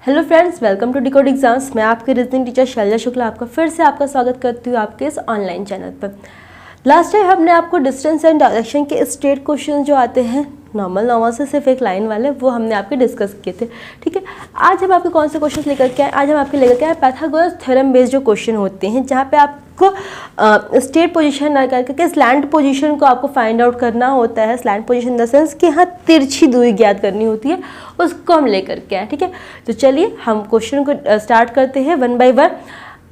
Hello friends, welcome to decode exams. मैं आपके reasoning teacher Selja Shukla आपका फिर से आपका स्वागत करती हूँ आपके इस ऑनलाइन चैनल पर। लास्ट टाइम हमने आपको डिस्टेंस एंड डायरेक्शन के स्ट्रेट क्वेश्चन जो आते हैं नॉर्मल से सिर्फ एक लाइन वाले, वो हमने आपके डिस्कस किए थे। ठीक है, आज हम आपके कौन से क्वेश्चन लेकर के आए? आज हम आपके लेकर के आए पाइथागोरस थ्योरम बेस्ड जो क्वेश्चन होते हैं, जहाँ पे आपको स्टेट पोजीशन ना करके स्लैंट पोजीशन को आपको फाइंड आउट करना होता है। Slant position in the sense कि यहाँ तिरछी दूरी ज्ञात करनी होती है, उसको हम लेकर के आए। ठीक है, तो चलिए हम क्वेश्चन को स्टार्ट करते हैं वन बाय वन।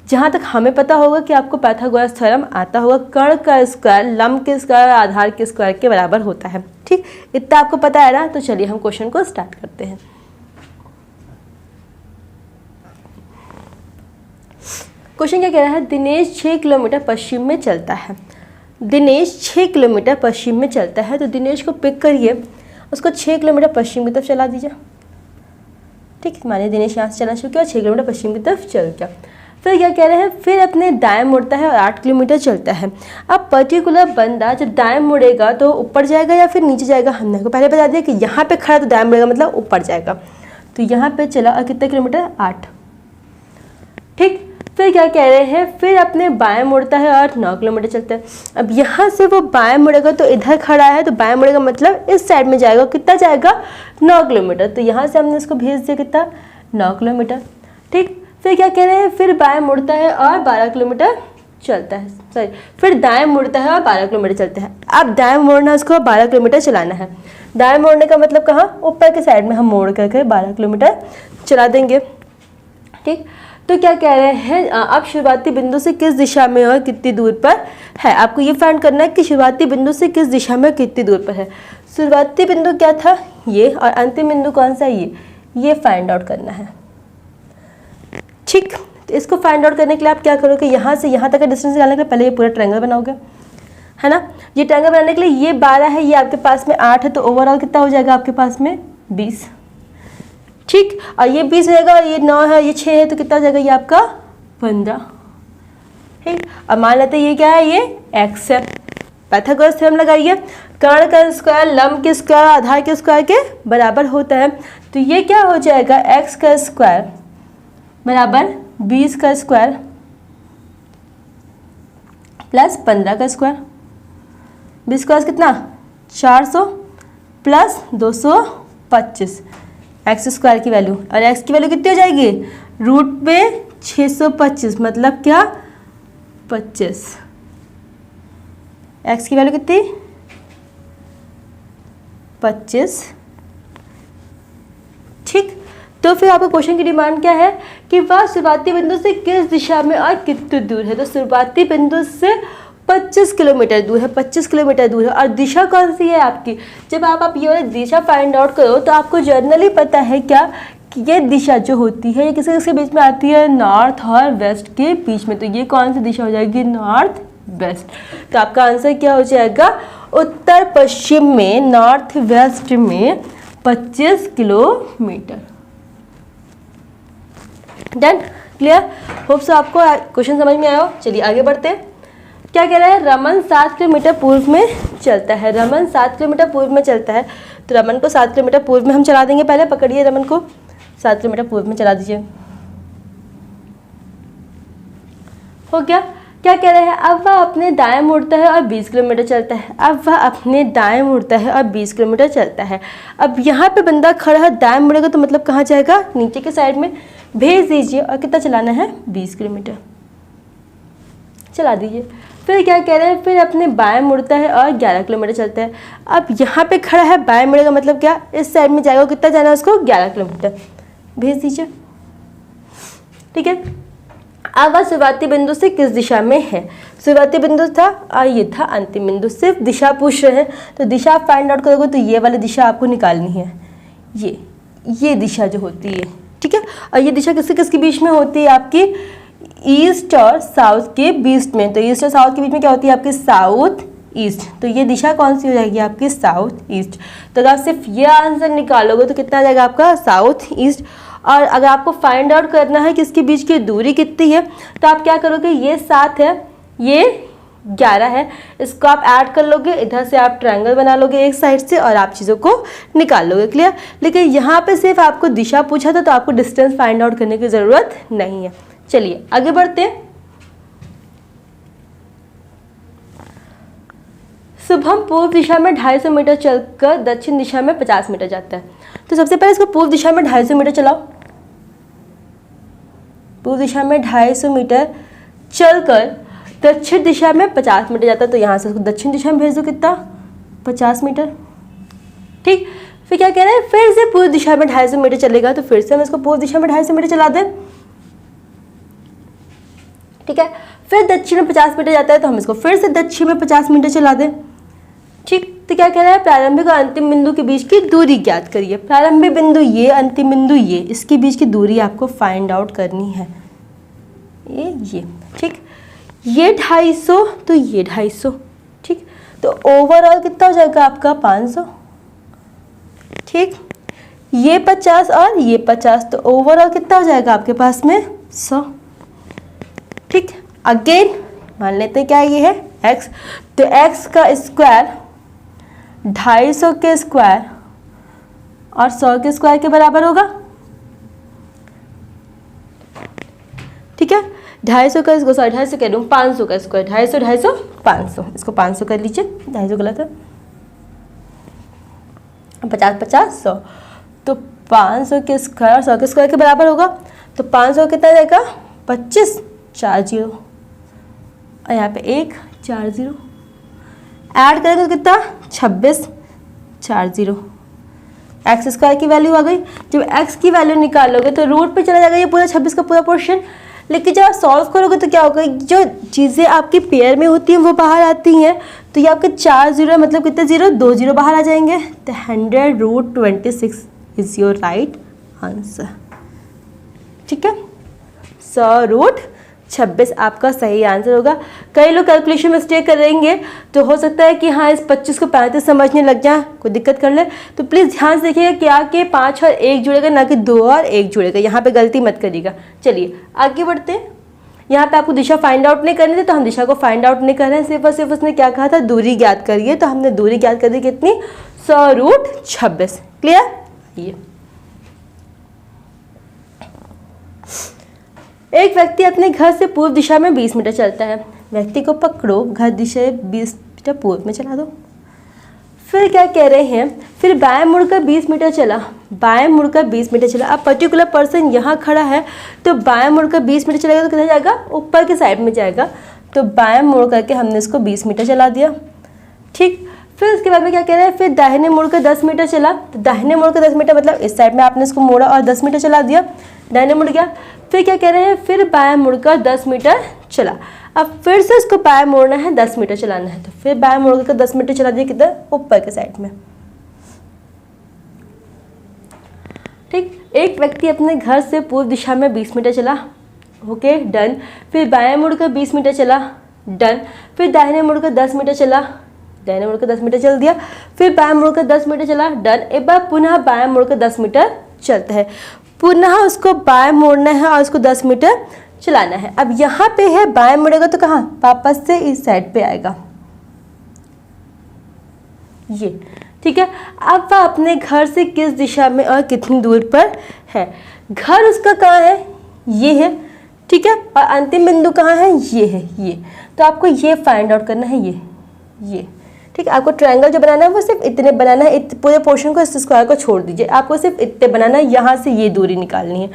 जहाँ तक हमें पता होगा कि आपको पाइथागोरस थ्योरम आता होगा, कर्ण का स्क्वायर लंब के स्क्वायर आधार के स्क्वायर के बराबर होता है। ठीक, इतना आपको पता है ना? तो चलिए हम क्वेश्चन को स्टार्ट करते हैं। क्वेश्चन क्या कह रहा है? दिनेश 6 किलोमीटर पश्चिम में चलता है। दिनेश 6 किलोमीटर पश्चिम में चलता है, तो दिनेश को पिक करिए, उसको 6 किलोमीटर पश्चिम की तरफ चला दीजिए। ठीक, मानिए दिनेश यहाँ से चलना शुरू किया और 6 किलोमीटर पश्चिम की तरफ चल गया। फिर क्या कह रहे हैं? फिर अपने दाएं मुड़ता है और 8 किलोमीटर चलता है। अब पर्टिकुलर बंदा जब दाएं मुड़ेगा तो ऊपर जाएगा या फिर नीचे जाएगा? हमने को पहले बता दिया कि यहाँ पे खड़ा तो दाएं मुड़ेगा मतलब ऊपर जाएगा। तो यहाँ पे चला और कितने किलोमीटर? 8। ठीक, फिर क्या कह रहे हैं? फिर अपने बाएं मुड़ता है और 9 किलोमीटर चलता है। अब यहाँ से वो बाएं मुड़ेगा तो इधर खड़ा है, तो बाएं मुड़ेगा मतलब इस साइड में जाएगा। कितना जाएगा? 9 किलोमीटर। तो यहाँ से हमने इसको भेज दिया, कितना? 9 किलोमीटर। ठीक, फिर क्या कह रहे हैं? फिर बाएं मुड़ता है और 12 किलोमीटर चलता है। सॉरी, फिर दाएं मुड़ता है और 12 किलोमीटर चलता है। अब दाएं मोड़ना, उसको 12 किलोमीटर चलाना है। दाएं मोड़ने का मतलब कहाँ? ऊपर के साइड में हम मोड़ करके 12 किलोमीटर चला देंगे। ठीक, तो क्या कह रहे हैं? अब शुरुआती बिंदु से किस दिशा में और कितनी दूर पर है? आपको ये फाइंड करना है कि शुरुआती बिंदु से किस दिशा में कितनी दूर पर है। शुरुआती बिंदु क्या था? ये। और अंतिम बिंदु कौन सा? ये फाइंड आउट करना है। ठीक, तो इसको फाइंड आउट करने के लिए आप क्या करोगे? यहाँ से यहाँ तक का डिस्टेंस निकालने के लिए पहले ये पूरा ट्रायंगल बनाओगे, है ना? ये ट्रायंगल बनाने के लिए ये 12 है, ये आपके पास में 8 है, तो ओवरऑल कितना हो जाएगा आपके पास में? 20। ठीक, और ये 20 रहेगा और ये 9 है, ये 6 है, तो कितना हो जाएगा? ये आपका 15। ठीक, अब मान लेते हैं ये क्या है? ये x है। पाइथागोरस थ्योरम लगाइए, कर्ण का स्क्वायर लंब के स्क्वायर आधार के स्क्वायर के बराबर होता है। तो ये क्या हो जाएगा? x का स्क्वायर बराबर 20 का स्क्वायर प्लस 15 का स्क्वायर। 20 स्क्वायर कितना? 400 प्लस 225 एक्स स्क्वायर की वैल्यू। और एक्स की वैल्यू कितनी हो जाएगी? रूट में 625 मतलब क्या? 25। एक्स की वैल्यू कितनी? 25। ठीक, तो फिर आपको क्वेश्चन की डिमांड क्या है कि वह शुरुआती बिंदु से किस दिशा में और कितनी दूर है। तो शुरुआती बिंदु से 25 किलोमीटर दूर है। 25 किलोमीटर दूर है। और दिशा कौन सी है आपकी? जब आप ये वाली दिशा फाइंड आउट करो तो आपको जर्नली पता है क्या कि ये दिशा जो होती है ये किसके बीच में आती है? नॉर्थ और वेस्ट के बीच में। तो ये कौन सी दिशा हो जाएगी? North west. तो आपका आंसर क्या हो जाएगा? उत्तर पश्चिम में, नॉर्थ वेस्ट में 25 kilometre. Done, clear? Hope so आपको क्वेश्चन समझ में आया हो। चलिए आगे बढ़ते हैं। क्या कह रहा है? रमन 7 किलोमीटर पूर्व में चलता है। रमन 7 किलोमीटर पूर्व में चलता है, तो रमन को 7 किलोमीटर पूर्व में हम चला देंगे। पहले पकड़िए रमन को, 7 किलोमीटर पूर्व में चला दीजिए। हो गया? क्या कह रहे हैं? अब वह अपने दाएं मुड़ता है और 20 किलोमीटर चलता है। अब वह अपने दाएं मुड़ता है और 20 किलोमीटर चलता है। अब यहाँ पे बंदा खड़ा है, दाएं मुड़ेगा तो मतलब कहाँ जाएगा? नीचे के साइड में भेज दीजिए। और कितना चलाना है? 20 किलोमीटर चला दीजिए। फिर क्या कह रहे हैं? फिर अपने बाएं मुड़ता है और 11 किलोमीटर चलता है। अब यहाँ पे खड़ा है, बाएं मुड़ेगा मतलब क्या? इस साइड में जाएगा। कितना जाना है उसको? 11 किलोमीटर भेज दीजिए। ठीक है, अब वह शुरुआती बिंदु से किस दिशा में है? शुरुआती बिंदु था और ये था अंतिम बिंदु। सिर्फ दिशा पूछ रहे हैं, तो दिशा आप फाइंड आउट करोगे तो ये वाली दिशा आपको निकालनी है। ये दिशा जो होती है, ठीक है। और ये दिशा किसके किसके बीच में होती है? आपकी ईस्ट और साउथ के बीच में। तो ईस्ट और साउथ के बीच में क्या होती है? आपकी साउथ ईस्ट। तो ये दिशा कौन सी हो जाएगी? आपकी साउथ ईस्ट। तो अगर आप सिर्फ ये आंसर निकालोगे तो कितना आ जाएगा आपका? South east. और अगर आपको फाइंड आउट करना है कि इसके बीच की दूरी कितनी है, तो आप क्या करोगे? ये 7 है, 11 है, इसको आप ऐड कर लोगे, इधर से आप ट्रायंगल बना लोगे एक साइड से और आप चीज़ों को निकाल लोगे। क्लियर। लेकिन यहाँ पे सिर्फ आपको दिशा पूछा था तो आपको डिस्टेंस फाइंड आउट करने की ज़रूरत नहीं है। चलिए आगे बढ़ते हैं। शुभम पूर्व दिशा में 250 मीटर चलकर दक्षिण दिशा में 50 मीटर जाता है। तो सबसे पहले इसको पूर्व दिशा में 250 मीटर चलाओ। पूर्व दिशा में 250 मीटर चलकर दक्षिण दिशा में 50 मीटर जाता है, तो यहाँ से उसको दक्षिण दिशा में भेज दो, कितना 50 मीटर। ठीक, फिर क्या कह रहे हैं, फिर से पूर्व दिशा में 250 मीटर चलेगा, तो फिर से हम इसको पूर्व दिशा में 250 मीटर चला दें। ठीक है, फिर दक्षिण में 50 मीटर जाता है तो हम इसको फिर से दक्षिण में 50 मीटर चला दें। ठीक, तो क्या कह रहा है, प्रारंभिक और अंतिम बिंदु के बीच की दूरी ज्ञात करिए। प्रारंभिक बिंदु ये, अंतिम बिंदु ये, इसके बीच की दूरी आपको फाइंड आउट करनी है। ये ठीक, ये 250 तो ये 250। ठीक, तो ओवरऑल कितना हो जाएगा आपका 500। ठीक, ये 50 और ये 50, तो ओवरऑल कितना हो जाएगा आपके पास में 100। ठीक, अगेन मान लेते हैं क्या ये है x, तो x का स्क्वायर 250 के स्क्वायर और 100 के स्क्वायर के बराबर होगा। ठीक है, 250 का इसको 250 कह दूँ, 500 का स्क्वायर, 250 250 500, इसको 500 कर लीजिए, 250 गलत है, 50 50 100, तो 500 के स्क्वायर और 100 के स्क्वायर के बराबर होगा। तो 500 कितना जाएगा 25 4 0 और यहाँ पे 1 4 0 ऐड करेंगे तो कितना 26 4 0। एक्स स्क्वायर की वैल्यू आ गई। जब एक्स की वैल्यू निकालोगे तो रूट पे चला जाएगा ये पूरा 26 का पूरा पोर्शन। लेकिन जब आप सॉल्व करोगे तो क्या होगा, जो चीज़ें आपकी पेयर में होती हैं वो बाहर आती हैं। तो ये आपके 4 0 मतलब कितने 0, 2 0 बाहर आ जाएंगे। तो 100√26 इज योर राइट आंसर। ठीक है, 100√26 आपका सही आंसर होगा। कई लोग कैलकुलेशन मिस्टेक करेंगे तो हो सकता है कि हाँ इस 25 को 35 समझने लग जाए, कोई दिक्कत कर ले। तो प्लीज़ ध्यान से देखिएगा क्या कि 5 और 1 जुड़ेगा, ना कि 2 और 1 जुड़ेगा। यहाँ पे गलती मत करिएगा। चलिए आगे बढ़ते हैं। यहाँ पे आपको दिशा फाइंड आउट नहीं करनी थी तो हम दिशा को फाइंड आउट नहीं कर रहे हैं, सिर्फ और सिर्फ उसने क्या कहा था, दूरी ज्ञात करिए। तो हमने दूरी ज्ञात कर दी कितनी, 100√26। क्लियर। ये एक व्यक्ति अपने घर से पूर्व दिशा में 20 मीटर चलता है। व्यक्ति को पकड़ो, घर दिशा 20 मीटर पूर्व में चला दो। फिर क्या कह रहे हैं, फिर बाएं मुड़कर 20 मीटर चला। बाएं मुड़कर 20 मीटर चला। अब पर्टिकुलर पर्सन यहाँ खड़ा है तो बाएं मुड़कर 20 मीटर चलेगा तो किधर जाएगा, ऊपर के साइड में जाएगा। तो बाएं मुड़ करके हमने इसको 20 मीटर चला दिया। ठीक, फिर उसके बाद में क्या कह रहे हैं, फिर दाहिने मुड़कर 10 मीटर चला। तो दाहिने मुड़कर 10 मीटर मतलब इस साइड में आपने इसको मोड़ा और 10 मीटर चला दिया, दाहिने मुड़ गया। फिर क्या कह रहे हैं, फिर बाएं मुड़कर 10 मीटर चला। अब फिर से इसको बाएं मोड़ना है, 10 मीटर चलाना है। तो फिर बाएं मुड़ कर 10 मीटर चला दिया, किधर, ऊपर के साइड में। ठीक, एक व्यक्ति अपने घर से पूर्व दिशा में 20 मीटर चला। Okay done. फिर बाएं मुड़कर 20 मीटर चला, डन। फिर दाहिने मुड़कर 10 मीटर चला, दाहिने मुड़कर 10 मीटर चल दिया। फिर बाएं मुड़कर 10 मीटर चला, डन। एक बार पुनः बाएं मुड़कर 10 मीटर चलता है। पुनः उसको बाएं मोड़ना है और उसको 10 मीटर चलाना है। अब यहाँ पे है बाएं मुड़ेगा तो कहाँ, वापस से इस साइड पे आएगा ये। ठीक है, अब वह अपने घर से किस दिशा में और कितनी दूर पर है। घर उसका कहाँ है, ये है। ठीक है, और अंतिम बिंदु कहाँ है, ये है, ये। तो आपको ये फाइंड आउट करना है, ये। ठीक है, आपको ट्रायंगल जो बनाना है वो सिर्फ इतने बनाना है, पूरे पोर्शन को, इस स्क्वायर को छोड़ दीजिए। आपको सिर्फ इतने बनाना है, यहाँ से ये दूरी निकालनी है।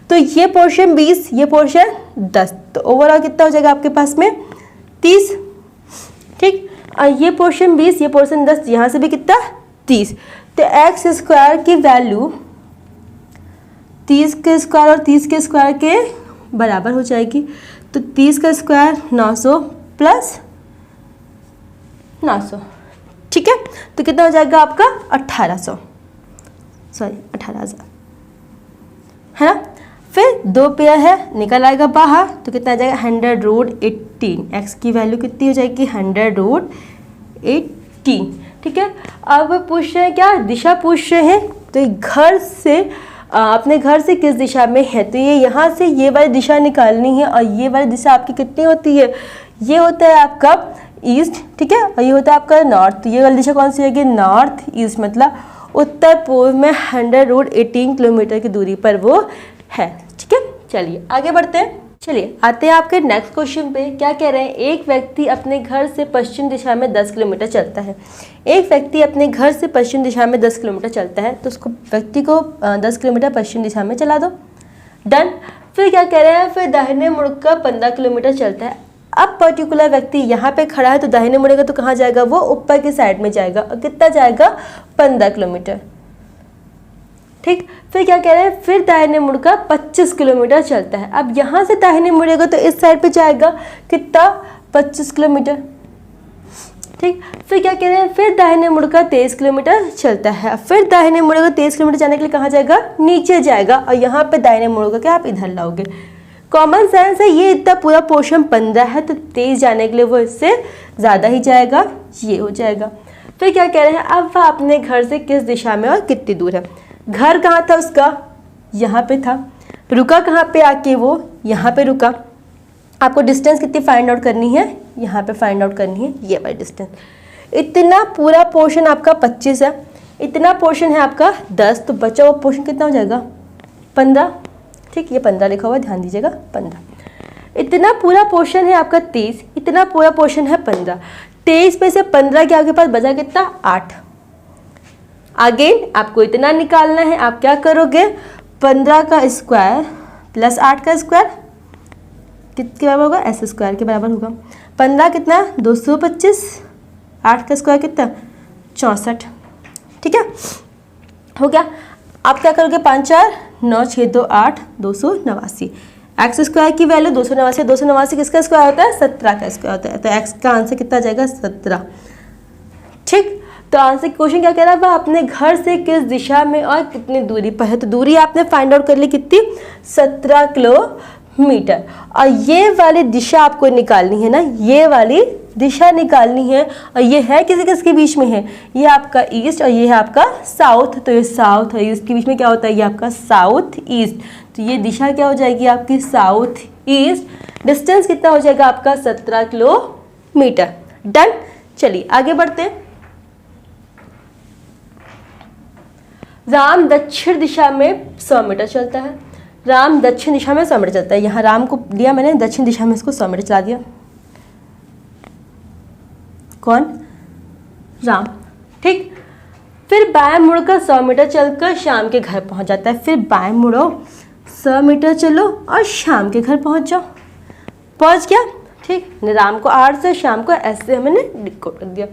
तो ये पोर्शन 20, ये पोर्शन 10, तो ओवरऑल कितना हो जाएगा आपके पास में 30। ठीक, और ये पोर्शन 20, ये पोर्शन 10, यहाँ से भी कितना 30। तो एक्स स्क्वायर की वैल्यू 30 के स्क्वायर और 30 के स्क्वायर के बराबर हो जाएगी। तो 30 का स्क्वायर 900 प्लस 900। ठीक है, तो कितना हो जाएगा आपका 1800, सॉरी 18,000, है ना। फिर 2 पेयर है, निकल आएगा बाहर, तो कितना आ जाएगा 100√18। एक्स की वैल्यू कितनी हो जाएगी 100√18। ठीक है, अब पूछ रहे हैं क्या, दिशा पूछ रहे हैं। तो घर से अपने घर से किस दिशा में है, तो ये यहाँ से ये वाली दिशा निकालनी है और ये वाली दिशा आपकी कितनी होती है, ये होता है आपका ईस्ट, ठीक है, और ये होता है आपका नॉर्थ। तो ये वाली दिशा कौन सी होगी, नॉर्थ ईस्ट, मतलब उत्तर पूर्व में 118 किलोमीटर की दूरी पर वो है, ठीक है। चलिए आगे बढ़ते हैं। चलिए आते हैं आपके नेक्स्ट क्वेश्चन पे। क्या कह रहे हैं, एक व्यक्ति अपने घर से पश्चिम दिशा में 10 किलोमीटर चलता है। एक व्यक्ति अपने घर से पश्चिम दिशा में 10 किलोमीटर चलता है, तो उसको व्यक्ति को 10 किलोमीटर पश्चिम दिशा में चला दो, डन। फिर क्या कह रहे हैं, फिर दाहिने मुड़कर 15 किलोमीटर चलता है। अब पर्टिकुलर व्यक्ति यहाँ पे खड़ा है, तो दाहिने मुड़ेगा तो कहाँ जाएगा, वो ऊपर की साइड में जाएगा, और कितना जाएगा, 15 किलोमीटर, ठीक। फिर क्या कह रहे हैं, फिर दाहिने मुड़कर 25 किलोमीटर चलता है। अब यहाँ से दाहिने मुड़ेगा तो इस साइड पे जाएगा, कितना, 25 किलोमीटर, ठीक। फिर क्या कह रहे हैं, फिर दाहिने मुड़कर 23 किलोमीटर चलता है। फिर दाहिने मुड़ेगा 23 किलोमीटर जाने के लिए कहाँ जाएगा, नीचे जाएगा, और यहाँ पे दाहिने मुड़ेगा क्या आप इधर लाओगे। कॉमन सेंस है, ये इतना पूरा पोर्शन 15 है, तो 23 जाने के लिए वो इससे ज़्यादा ही जाएगा, ये हो जाएगा। फिर क्या कह रहे हैं, अब वह अपने घर से किस दिशा में और कितनी दूर है। घर कहाँ था उसका, यहाँ पे था। रुका कहाँ पे आके, वो यहाँ पे रुका। आपको डिस्टेंस कितनी फाइंड आउट करनी है, यहाँ पे फाइंड आउट करनी है, ये वाली डिस्टेंस। इतना पूरा पोर्शन आपका 25 है, इतना पोर्शन है आपका 10, तो बचा हुआ पोर्शन कितना हो जाएगा, 15, ठीक। ये 15 लिखा हुआ है, ध्यान दीजिएगा, 15। इतना पूरा पोर्शन है आपका 30, इतना पूरा पोर्शन है 15। 23 में से 15 के आपके पास बचा कितना, 8। अगेन आपको इतना निकालना है, आप क्या करोगे, 15 का स्क्वायर प्लस 8 का स्क्वायर कितने बराबर होगा, एस स्क्वायर के बराबर होगा। 15 कितना, 225, 8 का स्क्वायर कितना, 64, ठीक है, हो गया। आप क्या करोगे, 5 4 9 6 2 8 289। एक्स स्क्वायर की वैल्यू 289, 289 किसका स्क्वायर होता है, 17 का स्क्वायर होता है, तो एक्स का आंसर कितना जाएगा, 17, ठीक। तो आंसर क्वेश्चन क्या कह रहा है, वह अपने घर से किस दिशा में और कितनी दूरी पर है। तो दूरी आपने फाइंड आउट कर ली कितनी, 17 किलोमीटर। और ये वाली दिशा आपको निकालनी है ना, ये वाली दिशा निकालनी है, और ये है किसी किसके बीच में है, ये आपका ईस्ट और ये है आपका साउथ। तो ये साउथ है, इसके बीच में क्या होता है, ये आपका साउथ ईस्ट। तो ये दिशा क्या हो जाएगी आपकी, साउथ ईस्ट। डिस्टेंस कितना हो जाएगा आपका, 17 किलोमीटर, डन। चलिए आगे बढ़ते हैं। राम दक्षिण दिशा में 100 मीटर चलता है। राम दक्षिण दिशा में 100 मीटर चलता है। यहाँ राम को लिया मैंने, दक्षिण दिशा में इसको 100 मीटर चला दिया। कौन, राम, ठीक। फिर बाएं मुड़कर 100 मीटर चलकर शाम के घर पहुंच जाता है। फिर बाएं मुड़ो, 100 मीटर चलो और शाम के घर पहुंच जाओ, पहुंच गया, ठीक। राम को 8 से, शाम को ऐसे हमने डिकोड कर दिया।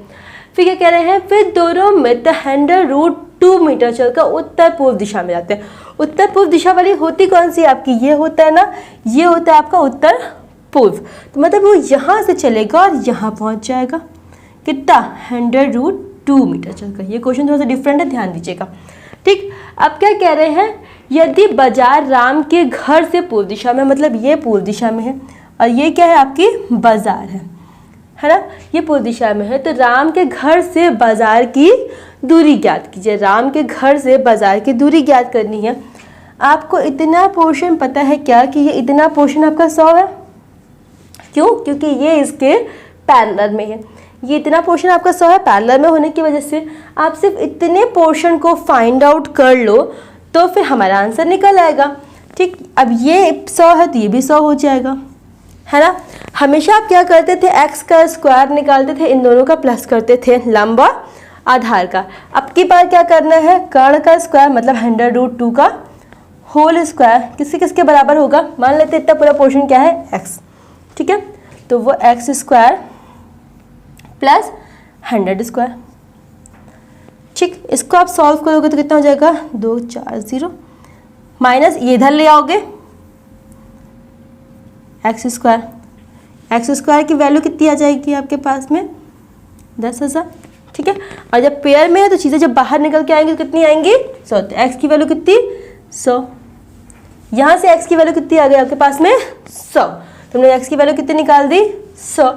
फिर क्या कह रहे हैं, फिर दोनों मित्र 102 मीटर चलकर उत्तर पूर्व दिशा में जाते हैं। उत्तर पूर्व दिशा वाली होती कौन सी आपकी, ये होता है ना, ये होता है आपका उत्तर पूर्व। तो मतलब वो यहाँ से चलेगा और यहाँ पहुँच जाएगा, कितना, 102 मीटर चलकर। ये क्वेश्चन थोड़ा सा डिफरेंट है, ध्यान दीजिएगा, ठीक। अब क्या कह रहे हैं, यदि बाजार राम के घर से पूर्व दिशा में, मतलब ये पूर्व दिशा में है और ये क्या है आपकी बाजार है ना, ये पूर्व दिशा में है, तो राम के घर से बाजार की दूरी ज्ञात कीजिए। राम के घर से बाजार की दूरी ज्ञात करनी है। आपको इतना पोर्शन पता है क्या, कि ये इतना पोर्शन आपका 100 है, क्यों, क्योंकि ये इसके पैरेलल में है। ये इतना पोर्शन आपका 100 है, पैरेलल में होने की वजह से आप सिर्फ इतने पोर्शन को फाइंड आउट कर लो तो फिर हमारा आंसर निकल आएगा, ठीक। अब ये 100 है तो ये भी 100 हो जाएगा, है ना। हमेशा आप क्या करते थे, एक्स का स्क्वायर निकालते थे, इन दोनों का प्लस करते थे, लंब और आधार का। अब की बार क्या करना है, कर्ण का स्क्वायर मतलब 102 का होल स्क्वायर किसके किसके बराबर होगा, मान लेते इतना पूरा पोर्शन क्या है, एक्स, ठीक है। तो वो एक्स स्क्वायर प्लस 100 स्क्वायर, ठीक। इसको आप सॉल्व करोगे तो कितना हो जाएगा, 240 माइनस ये इधर ले आओगे, एक्स स्क्वायर की वैल्यू कितनी आ जाएगी आपके पास में, 10,000, ठीक है। और जब पेयर में है तो चीज़ें जब बाहर निकल के आएंगी तो कितनी आएंगी, 100। तो एक्स की वैल्यू कितनी, 100। यहाँ से एक्स की वैल्यू कितनी आ गई आपके पास में, 100। तुमने एक्स की वैल्यू कितनी निकाल दी, 100।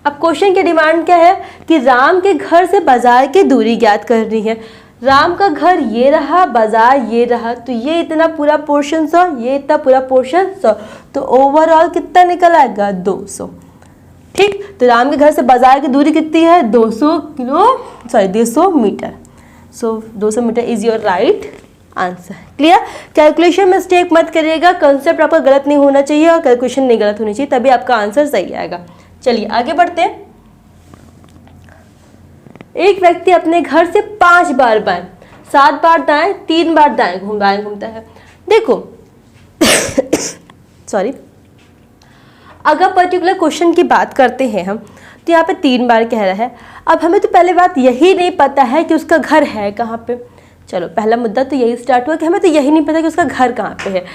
अब क्वेश्चन की डिमांड क्या है कि राम के घर से बाजार की दूरी ज्ञात करनी है। राम का घर ये रहा, बाजार ये रहा, तो ये इतना पूरा पोर्शन 100, ये इतना पूरा पोर्शन 100, तो ओवरऑल कितना निकल आएगा 200। ठीक, तो राम के घर से बाजार की दूरी कितनी है 200 metre. So 200 metre is your right answer. Clear? Calculation mistake मत करिएगा, कंसेप्ट आपका गलत नहीं होना चाहिए और कैलकुलेशन नहीं गलत होनी चाहिए, तभी आपका आंसर सही आएगा। चलिए आगे बढ़ते हैं। एक व्यक्ति अपने घर से 5 बार बाएं, 7 बार दाएं, 3 बार दाएं घूमता है। देखो सॉरी, अगर पर्टिकुलर क्वेश्चन की बात करते हैं हम, तो यहाँ पे 3 बार कह रहा है। अब हमें तो पहले बात यही नहीं पता है कि उसका घर है कहाँ पे। चलो पहला मुद्दा तो यही स्टार्ट हुआ कि हमें तो यही नहीं पता कि उसका घर कहाँ पे है।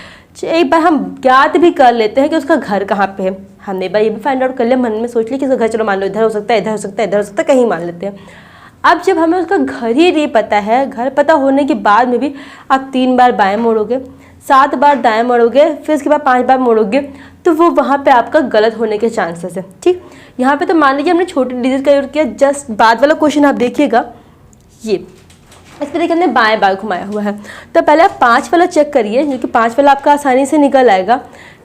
एक बार हम ज्ञात भी कर लेते हैं कि उसका घर कहाँ पे है। हमने एक बार ये भी फाइंड आउट कर लिया, मन में सोच लिया कि उसका घर, चलो मान लो इधर हो सकता है, इधर हो सकता है, इधर हो सकता है, कहीं मान लेते हैं। अब जब हमें उसका घर ही नहीं पता है, घर पता होने के बाद में भी आप 3 बार बाएं मोड़ोगे, 7 बार दाएं मोड़ोगे, फिर उसके बाद 5 बार मोड़ोगे, तो वो वहाँ पे आपका गलत होने के चांसेस है। ठीक, यहाँ पे तो मान लीजिए हमने छोटे डिजिट का यूज किया। जस्ट बाद वाला क्वेश्चन आप देखिएगा, ये इस पर देखिए हमने बाएं बार घुमाया हुआ है। तो पहले आप 5 वाला चेक करिए, जो कि 5 वाला आपका आसानी से निकल आएगा।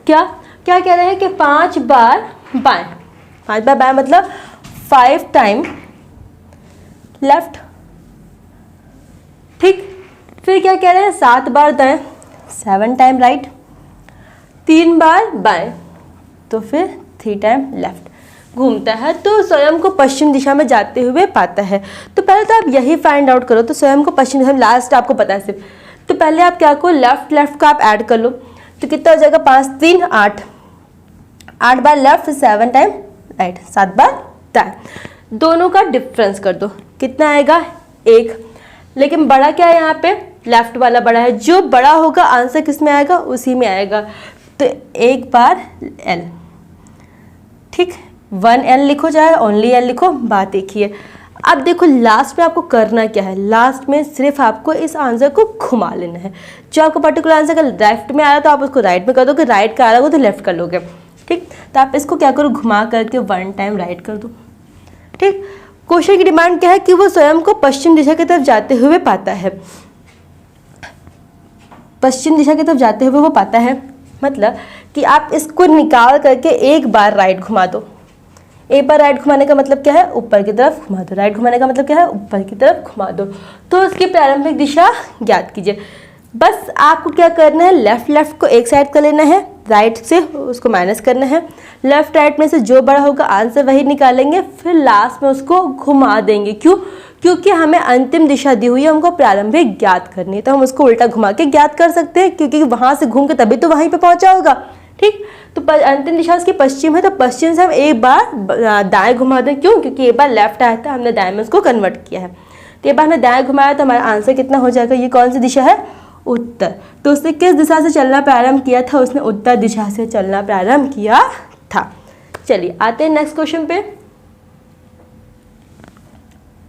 क्या क्या कह रहे हैं कि 5 बार बाएं, 5 बार बाएं मतलब 5 टाइम लेफ्ट। ठीक, फिर क्या कह रहे हैं 7 बार दाएं, 7 टाइम राइट, 3 बार बाएं, तो फिर 3 टाइम लेफ्ट घूमता है, तो स्वयं को पश्चिम दिशा में जाते हुए पाता है। तो पहले तो आप यही फाइंड आउट करो, तो स्वयं को पश्चिम दिशा में, लास्ट आपको पता है सिर्फ। तो पहले आप क्या करो, लेफ्ट का आप ऐड कर लो, तो कितना हो जाएगा 5 3 8, 8 बार लेफ्ट, 7 टाइम राइट, 7 बार दाएं। दोनों का डिफरेंस कर दो, कितना आएगा 1। लेकिन बड़ा क्या है यहाँ पे, लेफ्ट वाला बड़ा है। जो बड़ा होगा आंसर किस में आएगा, उसी में आएगा। तो 1 बार L। ठीक, 1L लिखो, चाहे ओनली L लिखो, बात एक ही है। अब देखो लास्ट में आपको करना क्या है, लास्ट में सिर्फ आपको इस आंसर को घुमा लेना है। जो आपको पर्टिकुलर आंसर का लेफ्ट में आ रहा है तो आप उसको राइट में कर दोगे, राइट का आ रहा होगा तो लेफ्ट कर लोगे। ठीक, तो आप इसको क्या करो, घुमा करके 1 टाइम राइट कर दो। ठीक, क्वेश्चन की डिमांड क्या है कि वो स्वयं को पश्चिम दिशा की तरफ जाते हुए पाता है। पश्चिम दिशा की तरफ जाते हुए वो पाता है, मतलब कि आप इसको निकाल करके 1 बार राइट घुमा दो। 1 बार राइट घुमाने का मतलब क्या है, ऊपर की तरफ घुमा दो। राइट घुमाने का मतलब क्या है, ऊपर की तरफ घुमा दो। तो उसकी प्रारंभिक दिशा ज्ञात कीजिए। बस आपको क्या करना है, लेफ्ट को एक साइड कर लेना है, राइट से उसको माइनस करना है। लेफ्ट राइट में से जो बड़ा होगा आंसर वही निकालेंगे, फिर लास्ट में उसको घुमा देंगे। क्यों? क्योंकि हमें अंतिम दिशा दी हुई है, हमको प्रारंभिक ज्ञात करनी है, तो हम उसको उल्टा घुमा के ज्ञात कर सकते हैं, क्योंकि वहां से घूम के तभी तो वहीं पे पहुंचा होगा। ठीक, तो अंतिम दिशा उसकी पश्चिम है, तो पश्चिम से हम 1 बार दाएं घुमा दें। क्यों? क्योंकि 1 बार लेफ्ट आया था, हमने दाएं में उसको कन्वर्ट किया है। तो 1 बार हमने दाएं घुमाया तो हमारा आंसर कितना हो जाएगा, ये कौन सी दिशा है, उत्तर। तो उसने किस दिशा से चलना प्रारंभ किया था, उसने उत्तर दिशा से चलना प्रारंभ किया था। चलिए आते हैं नेक्स्ट क्वेश्चन पे।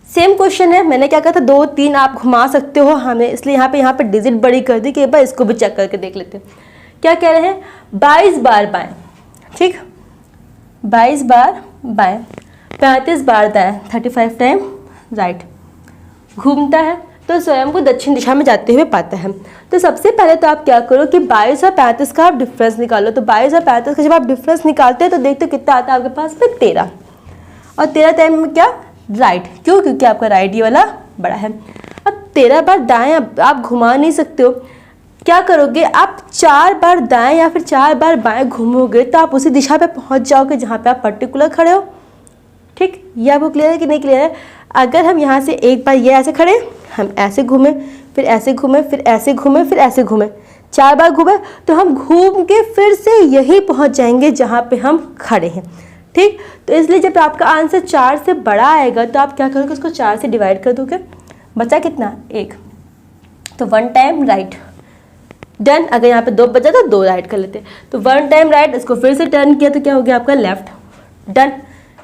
सेम क्वेश्चन है, मैंने क्या कहा था 2 3 आप घुमा सकते हो, हमें इसलिए यहाँ पे डिजिट बड़ी कर दी कि एक बार इसको भी चेक करके देख लेते हैं। क्या कह रहे हैं, 22 बार बाएं। ठीक, 22 बार बाएं, 35 बार दाएं, 35 टाइम राइट घूमता है, तो स्वयं को दक्षिण दिशा में जाते हुए पाता है। तो सबसे पहले तो आप क्या करो कि 22 और 35 का आप डिफरेंस निकालो। तो 22 और 35 का जब आप डिफरेंस निकालते हैं तो देखते हो कितना आता है आपके पास में 13, और 13 टाइम में क्या राइट। क्यों? क्योंकि आपका राइट ये वाला बड़ा है। अब 13 बार दाएं आप घुमा नहीं सकते हो, क्या करोगे आप 4 बार दाएं या फिर 4 बार बाएं घूमोगे तो आप उसी दिशा पे पहुंच जाओगे जहाँ पे आप पर्टिकुलर खड़े हो। ठीक, ये आपको क्लियर है कि नहीं क्लियर है? अगर हम यहाँ से एक बार ये ऐसे खड़े, हम ऐसे घूमे, फिर ऐसे घूमे, फिर ऐसे घूमे, फिर ऐसे घूमे, 4 बार घूमे, तो हम घूम के फिर से यही पहुँच जाएंगे जहाँ पे हम खड़े हैं। ठीक, तो इसलिए जब आपका आंसर 4 से बड़ा आएगा तो आप क्या करोगे, उसको 4 से डिवाइड कर दोगे, बचा कितना 1, तो 1 टाइम राइट डन। अगर यहाँ पे 2 बचा तो 2 राइट कर लेते, तो 1 टाइम राइट, इसको फिर से टर्न किया तो क्या हो गया आपका लेफ्ट, डन।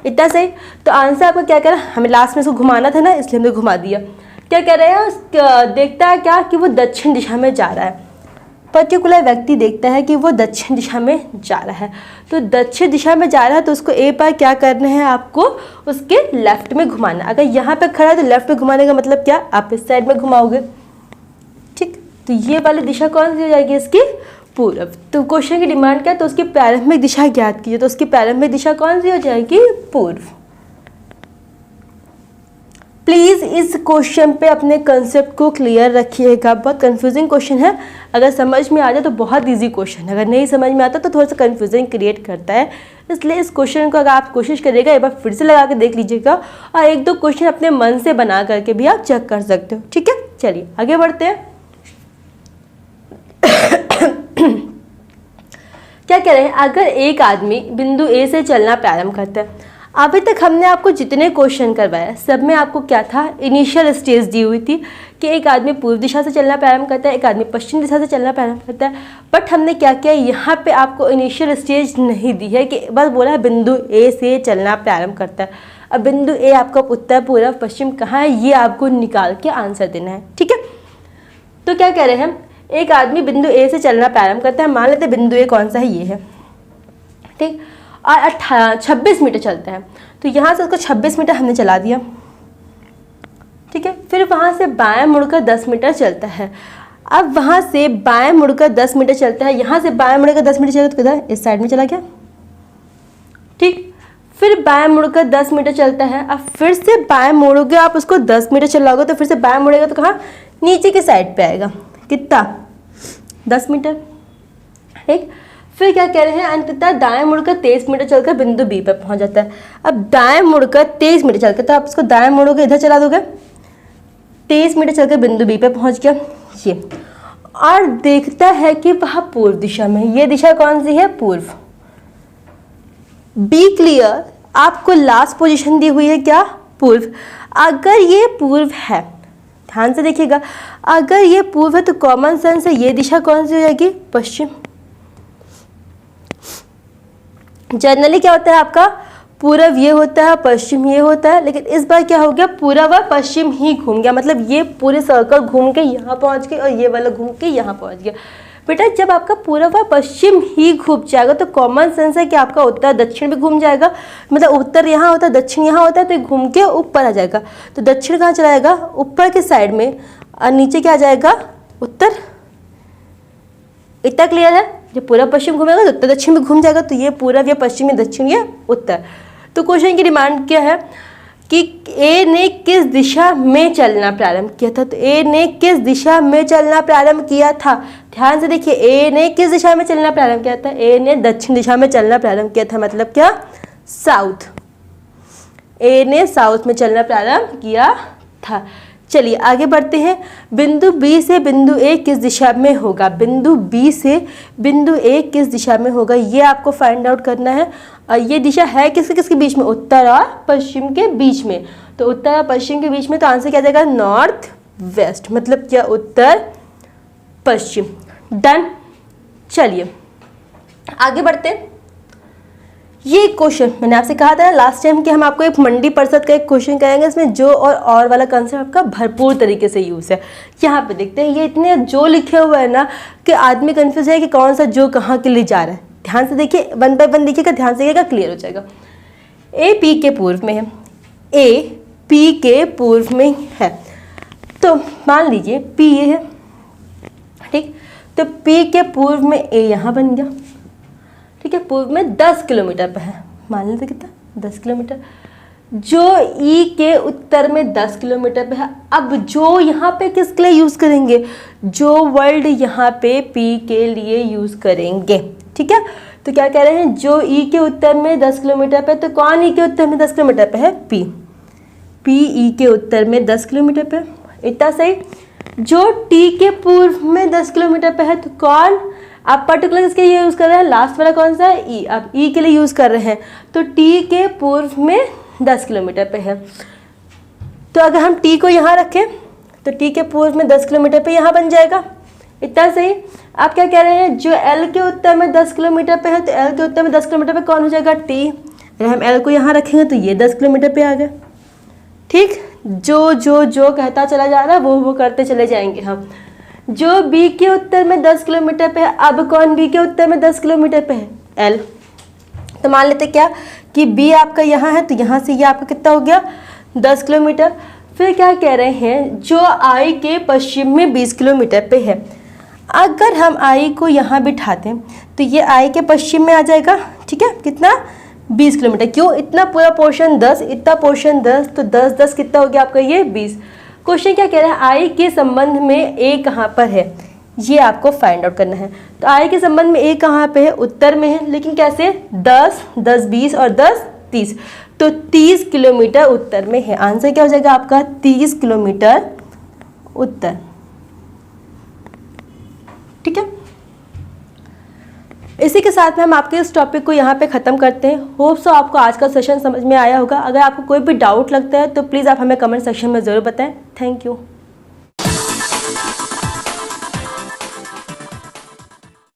इतना सही। तो आंसर आपको क्या कह रहा है, हमें लास्ट में इसको घुमाना था ना, इसलिए हमने घुमा दिया। क्या कह रहे हैं, देखता है क्या कि वो दक्षिण दिशा में जा रहा है। पर्टिकुलर व्यक्ति देखता है कि वो दक्षिण दिशा में जा रहा है, तो दक्षिण दिशा में जा रहा है तो उसको ए पर क्या करना है, आपको उसके लेफ्ट में घुमाना। अगर यहाँ पे खड़ा है तो लेफ्ट में घुमाने का मतलब क्या, आप इस साइड में घुमाओगे। ठीक, तो ये वाली दिशा कौन सी हो जाएगी, इसकी पूर्व। तो क्वेश्चन की डिमांड क्या है, तो उसकी प्रारंभिक दिशा ज्ञात कीजिए, तो उसकी प्रारंभिक दिशा कौन सी हो जाएगी, पूर्व। प्लीज़ इस क्वेश्चन पे अपने कंसेप्ट को क्लियर रखिएगा, बहुत कंफ्यूजिंग क्वेश्चन है। अगर समझ में आ जाए तो बहुत इजी क्वेश्चन है, अगर नहीं समझ में आता तो थोड़ा सा कंफ्यूजन क्रिएट करता है। इसलिए इस क्वेश्चन को अगर आप कोशिश करिएगा, एक बार फिर से लगा के देख लीजिएगा, और एक दो क्वेश्चन अपने मन से बना करके भी आप चेक कर सकते हो। ठीक है, चलिए आगे बढ़ते हैं। क्या कह रहे हैं, अगर एक आदमी बिंदु ए से चलना प्रारंभ करता है, अभी तक हमने आपको जितने क्वेश्चन करवाए सब में आपको क्या था, इनिशियल स्टेज दी हुई थी कि एक आदमी पूर्व दिशा से चलना प्रारंभ करता है, एक आदमी पश्चिम दिशा से चलना प्रारंभ करता है। बट हमने क्या किया, यहाँ पे आपको इनिशियल स्टेज नहीं दी है, कि बस बोला है बिंदु ए से चलना प्रारंभ करता है। अब बिंदु ए आपका उत्तर पूर्व पश्चिम कहाँ है, ये आपको निकाल के आंसर देना है। ठीक है, तो क्या कह रहे हैं, एक आदमी बिंदु ए से चलना प्रारंभ करता है, मान लेते हैं बिंदु ए कौन सा है, ये है। ठीक, और 26 मीटर चलता है, तो यहाँ से उसको 26 मीटर हमने चला दिया। ठीक है, फिर वहाँ से बाएं मुड़कर 10 मीटर चलता है। अब वहाँ से बाएं मुड़कर 10 मीटर चलता है, यहाँ से बाएं मुड़कर 10 मीटर चलता है तो किधर, इस साइड में चला गया। ठीक, फिर बाएं मुड़कर 10 मीटर चलता है, अब फिर से बाएं मोड़ोगे आप उसको 10 मीटर चलाओगे तो फिर से बाएं मुड़ेगा तो कहाँ, नीचे की साइड पे आएगा, कितना, 10 मीटर। ठीक, फिर क्या कह रहे हैं, अंततः दाएं मुड़कर 23 मीटर चलकर बिंदु बी पर पहुंच जाता है। अब दाएं मुड़कर 23 मीटर चलकर, तो आप इसको दाएं मुड़ोगे, इधर चला दोगे, 23 मीटर चलकर बिंदु बी पे पहुंच गया ये, और देखता है कि वह पूर्व दिशा में, ये दिशा कौन सी है, पूर्व। बी क्लियर, आपको लास्ट पोजीशन दी हुई है क्या, पूर्व। अगर ये पूर्व है, ध्यान से देखिएगा, अगर ये पूर्व है तो कॉमन सेंस है ये दिशा कौन सी हो जाएगी, पश्चिम। जनरली क्या होता है आपका, पूर्व ये होता है, पश्चिम ये होता है, लेकिन इस बार क्या हो गया, पूर्व और पश्चिम ही घूम गया, मतलब ये पूरे सर्कल घूम के यहाँ पहुँच गए और ये वाला घूम के यहाँ पहुँच गया। बेटा जब आपका पूर्व और पश्चिम ही घूम जाएगा तो कॉमन सेंस है कि आपका उत्तर दक्षिण भी घूम जाएगा, मतलब उत्तर यहाँ होता है दक्षिण यहाँ होता है, तो घूम के ऊपर आ जाएगा। तो दक्षिण कहाँ चला जाएगा, ऊपर के साइड में, और नीचे क्या आ जाएगा, उत्तर। इतना क्लियर है, जब पूर्व पश्चिम घूमेगा तो उत्तर दक्षिण में घूम जाएगा, तो ये पूर्व या पश्चिम या दक्षिण या उत्तर। तो क्वेश्चन की डिमांड क्या है कि ए ने किस दिशा में चलना प्रारंभ किया था, तो ए ने किस दिशा में चलना प्रारंभ किया था, ध्यान से देखिए, ए ने किस दिशा में चलना प्रारंभ किया था, ए ने दक्षिण दिशा में चलना प्रारंभ किया था, मतलब क्या, साउथ। ए ने साउथ में चलना प्रारंभ किया था। चलिए आगे बढ़ते हैं, बिंदु बी से बिंदु ए किस दिशा में होगा, बिंदु बी से बिंदु ए किस दिशा में होगा, ये आपको फाइंड आउट करना है। और ये दिशा है किसके किसके बीच में, उत्तर और पश्चिम के बीच में, तो उत्तर और पश्चिम के बीच में, तो आंसर क्या जाएगा, नॉर्थ वेस्ट, मतलब क्या, उत्तर पश्चिम। डन, चलिए आगे बढ़ते हैं। ये क्वेश्चन मैंने आपसे कहा था ना लास्ट टाइम कि हम आपको एक मंडी परिषद का एक क्वेश्चन करेंगे, इसमें जो और वाला कंसेप्ट आपका भरपूर तरीके से यूज़ है। यहाँ पे देखते हैं, ये इतने जो लिखे हुए हैं ना कि आदमी कंफ्यूज है कि कौन सा जो कहाँ के लिए जा रहा है। ध्यान से देखिए, 1 बाय 1 देखिएगा, ध्यान से देखिएगा, क्लियर हो जाएगा। ए पी के पूर्व में है, ए पी के पूर्व में है, तो मान लीजिए पी ये है, ठीक, तो पी के पूर्व में ए यहाँ बन गया, ठीक है, पूर्व में 10 किलोमीटर पे है, मान लेते कितना, 10 किलोमीटर। जो ई के उत्तर में 10 किलोमीटर पे है, अब जो यहाँ पे किसके लिए यूज़ करेंगे, जो वर्ड यहाँ पे पी के लिए यूज़ करेंगे, ठीक है। तो क्या कह रहे हैं, जो ई के उत्तर में 10 किलोमीटर पे, तो कौन ई के उत्तर में 10 किलोमीटर पे है, पी। पी ई के उत्तर में 10 किलोमीटर पे, इतना सही। जो टी के पूर्व में 10 किलोमीटर पे है, तो कौन, आप पर्टिकुलर इसके लिए यूज़ कर रहे हैं, लास्ट वाला कौन सा है, ई, आप ई के लिए यूज़ कर रहे हैं, तो टी के पूर्व में 10 किलोमीटर पे है। तो अगर हम टी को यहाँ रखें तो टी के पूर्व में 10 किलोमीटर पे यहाँ बन जाएगा, इतना सही। आप क्या कह रहे हैं, जो एल के उत्तर में 10 किलोमीटर पे है, तो एल के उत्तर में 10 किलोमीटर पे कौन हो जाएगा, टी। अगर हम एल को यहाँ रखेंगे तो ये 10 किलोमीटर पे आ गए, ठीक। जो जो जो कहता चला जा रहा है वो करते चले जाएंगे हम। जो बी के उत्तर में 10 किलोमीटर पे है, अब कौन बी के उत्तर में 10 किलोमीटर पे है? एल। तो मान लेते क्या कि बी आपका यहाँ है, तो यहाँ से ये आपका कितना हो गया? 10 किलोमीटर। फिर क्या कह रहे हैं, जो आई के पश्चिम में 20 किलोमीटर पे है। अगर हम आई को यहाँ बिठाते हैं तो ये आई के पश्चिम में आ जाएगा, ठीक है, कितना? 20 किलोमीटर। क्यों? इतना पूरा पोर्शन 10, इतना पोर्शन 10, तो 10 10 कितना हो गया आपका? ये 20। क्वेश्चन क्या कह रहा है, आई के संबंध में ए कहाँ पर है, ये आपको फाइंड आउट करना है। तो आई के संबंध में ए कहाँ पे है? उत्तर में है, लेकिन कैसे? 10 10 20 और 10 30, तो 30 किलोमीटर उत्तर में है। आंसर क्या हो जाएगा आपका? 30 किलोमीटर उत्तर। ठीक है, इसी के साथ में हम आपके इस टॉपिक को यहाँ पे ख़त्म करते हैं। होप सो आपको आज का सेशन समझ में आया होगा। अगर आपको कोई भी डाउट लगता है तो प्लीज़ आप हमें कमेंट सेक्शन में ज़रूर बताएं। Thank you.